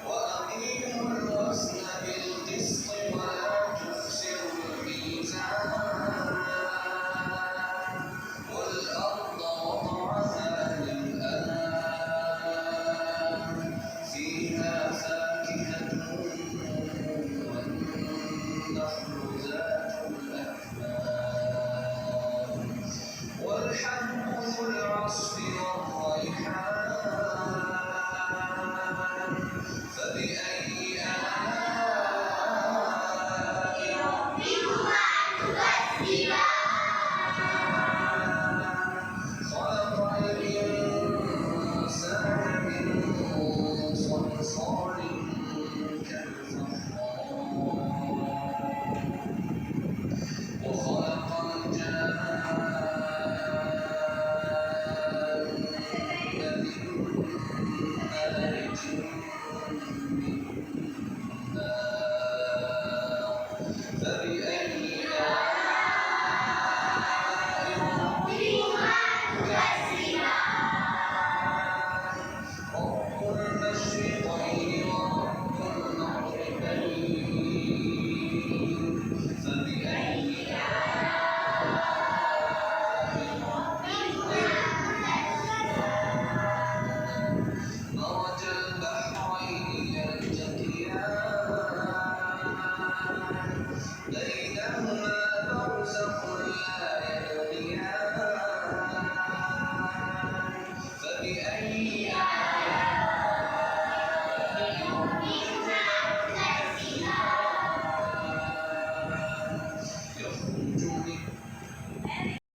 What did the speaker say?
وأقيموا الوزن بالقسط ولا تخسروا الميزان والأرض وضعها للأنام فيها فاكهة والنخل ذات الأكمام والحب ذو العصف والريحان فبأي آلاء ربكما تكذبان خلق الإنسان من صلصال كالفخار وخلق الجان من مارج من نار فبأي آلاء ربكما تكذبان